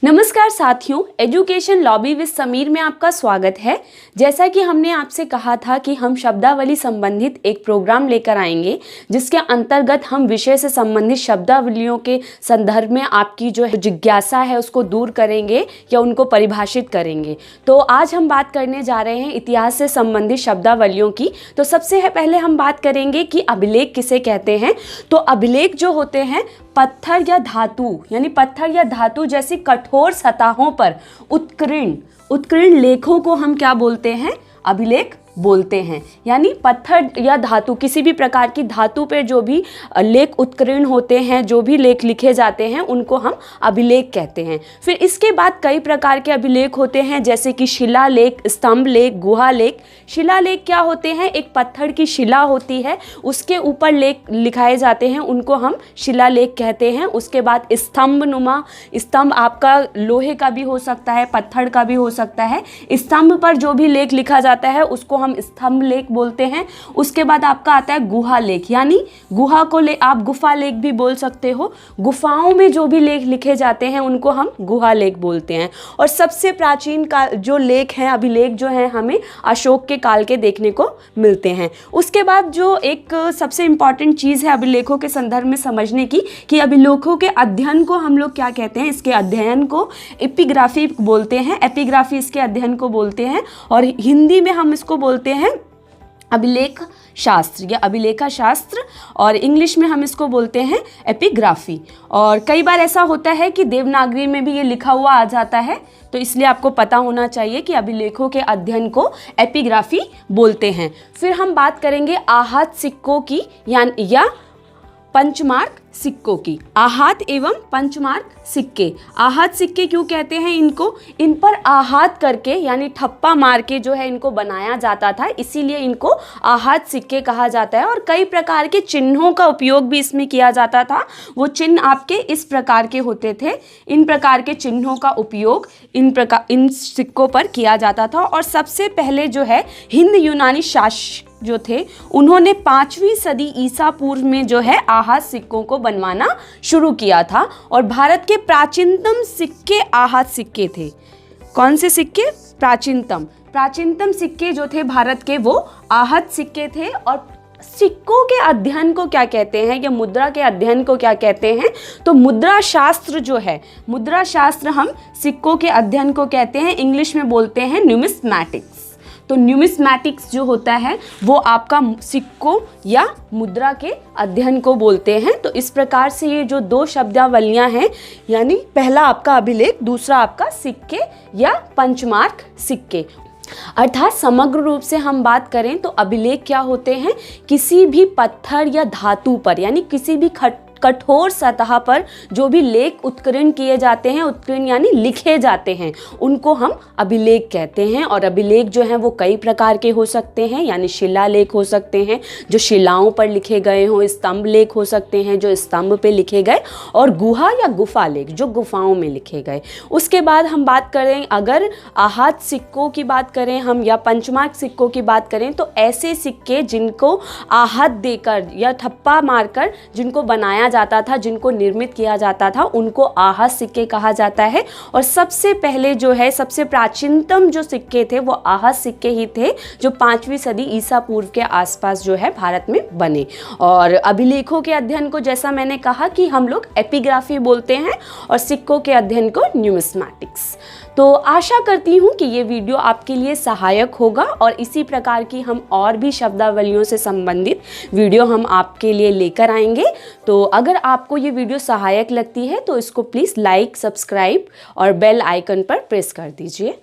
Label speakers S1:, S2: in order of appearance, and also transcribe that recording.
S1: नमस्कार साथियों, education lobby with Sameer में आपका स्वागत है। जैसा कि हमने आपसे कहा था कि हम शब्दावली संबंधित एक प्रोग्राम लेकर आएंगे जिसके अंतर्गत हम विषय से संबंधित शब्दावलियों के संदर्भ में आपकी जो जिज्ञासा है उसको दूर करेंगे या उनको परिभाषित करेंगे। तो आज हम बात करने जा रहे हैं इतिहास से संबंधित शब्दावलियों की। तो सबसे पहले हम बात करेंगे कि अभिलेख किसे कहते हैं। तो अभिलेख जो होते हैं पत्थर या धातु, यानी पत्थर या धातु जैसी कठोर सतहों पर उत्कीर्ण लेखों को हम क्या बोलते हैं? अभिलेख बोलते हैं। यानी पत्थर या धातु, किसी भी प्रकार की धातु पर जो भी लेख उत्कीर्ण होते हैं, जो भी लेख लिखे जाते हैं, उनको हम अभिलेख कहते हैं। फिर इसके बाद कई प्रकार के अभिलेख होते हैं, जैसे कि शिलालेख, स्तंभ लेख, गुहा लेख। शिलालेख क्या होते हैं? एक पत्थर की शिला होती है, उसके ऊपर लेख लिखाए जाते हैं, उनको हम शिलालेख कहते हैं। उसके बाद स्तंभ नुमा, स्तंभ आपका लोहे का भी हो सकता है, पत्थर का भी हो सकता है। स्तंभ पर जो भी लेख लिखा जाता है उसको हम स्तंभ लेख बोलते हैं। उसके बाद आपका आता है गुहा लेख, यानी गुहा को आप गुफा लेख भी बोल सकते हो। गुफाओं में जो भी लेख लिखे जाते हैं उनको हम गुहा लेख बोलते हैं। और सबसे प्राचीन का जो लेख हैं, अभिलेख जो हैं, हमें अशोक के काल के देखने को मिलते हैं। उसके बाद जो एक सबसे इंपॉर्टेंट चीज़ है अभिलेखों के संदर्भ में समझने की, कि अभिलेखों के अध्ययन को हम लोग क्या कहते हैं? इसके अध्ययन को एपिग्राफी बोलते हैं। एपिग्राफी इसके अध्ययन को बोलते हैं और हिंदी में हम इसको बोलते हैं अभिलेख शास्त्र या अभिलेखा शास्त्र, और इंग्लिश में हम इसको बोलते हैं एपिग्राफी। और कई बार ऐसा होता है कि देवनागरी में भी ये लिखा हुआ आ जाता है, तो इसलिए आपको पता होना चाहिए कि अभिलेखों के अध्ययन को एपिग्राफी बोलते हैं। फिर हम बात करेंगे आहत सिक्कों की या पंचमार्क सिक्कों की। आहत एवं पंचमार्क सिक्के। आहत सिक्के क्यों कहते हैं इनको? इन पर आहत करके यानी ठप्पा मार के जो है इनको बनाया जाता था, इसीलिए इनको आहत सिक्के कहा जाता है। और कई प्रकार के चिन्हों का उपयोग भी इसमें किया जाता था। वो चिन्ह आपके इस प्रकार के होते थे। इन प्रकार के चिन्हों का उपयोग इन सिक्कों पर किया जाता था। और सबसे पहले जो है हिंद यूनानी शासक जो थे, उन्होंने 5वीं सदी ईसा पूर्व में जो है आहत सिक्कों को बनवाना शुरू किया था। और भारत के प्राचीनतम सिक्के आहत सिक्के थे। कौन से सिक्के? प्राचीनतम सिक्के जो थे भारत के, वो आहत सिक्के थे। और सिक्कों के अध्ययन को क्या कहते हैं, या मुद्रा के अध्ययन को क्या कहते हैं? तो मुद्रा शास्त्र जो है, मुद्रा शास्त्र हम सिक्कों के अध्ययन को कहते हैं। इंग्लिश में बोलते हैं न्यूमिस्मैटिक्स। तो न्यूमिस्मैटिक्स जो होता है वो आपका सिक्कों या मुद्रा के अध्ययन को बोलते हैं। तो इस प्रकार से ये जो दो शब्दावलियां हैं, यानी पहला आपका अभिलेख, दूसरा आपका सिक्के या पंचमार्क सिक्के। अर्थात समग्र रूप से हम बात करें तो अभिलेख क्या होते हैं? किसी भी पत्थर या धातु पर, यानी किसी भी कठोर सतह पर जो भी लेख उत्कीर्ण किए जाते हैं, उत्कीर्ण यानी लिखे जाते हैं, उनको हम अभिलेख कहते हैं। और अभिलेख जो हैं वो कई प्रकार के हो सकते हैं, यानी शिलालेख हो सकते हैं जो शिलाओं पर लिखे गए हों, स्तंभ लेख हो सकते हैं जो स्तंभ पे लिखे गए, और गुहा या गुफा लेख जो गुफाओं में लिखे गए। उसके बाद हम बात करें, अगर आहत सिक्कों की बात करें हम या पंचमार्क सिक्कों की बात करें, तो ऐसे सिक्के जिनको आहत देकर या ठप्पा मारकर जिनको बनाया जाता था, जिनको निर्मित किया जाता था, उनको आहत सिक्के कहा जाता है। और सबसे पहले जो है, सबसे प्राचीनतम जो सिक्के थे वो आहत सिक्के ही थे, जो 5वीं सदी ईसा पूर्व के आसपास जो है भारत में बने। और अभिलेखों के अध्ययन को, जैसा मैंने कहा, कि हम लोग एपिग्राफी बोलते हैं, और सिक्कों के अध्ययन को न्यूमिस्मैटिक्स। तो आशा करती हूँ कि ये वीडियो आपके लिए सहायक होगा, और इसी प्रकार की हम और भी शब्दावलियों से संबंधित वीडियो हम आपके लिए लेकर आएंगे। तो अगर आपको ये वीडियो सहायक लगती है तो इसको प्लीज़ लाइक, सब्सक्राइब और बेल आइकन पर प्रेस कर दीजिए।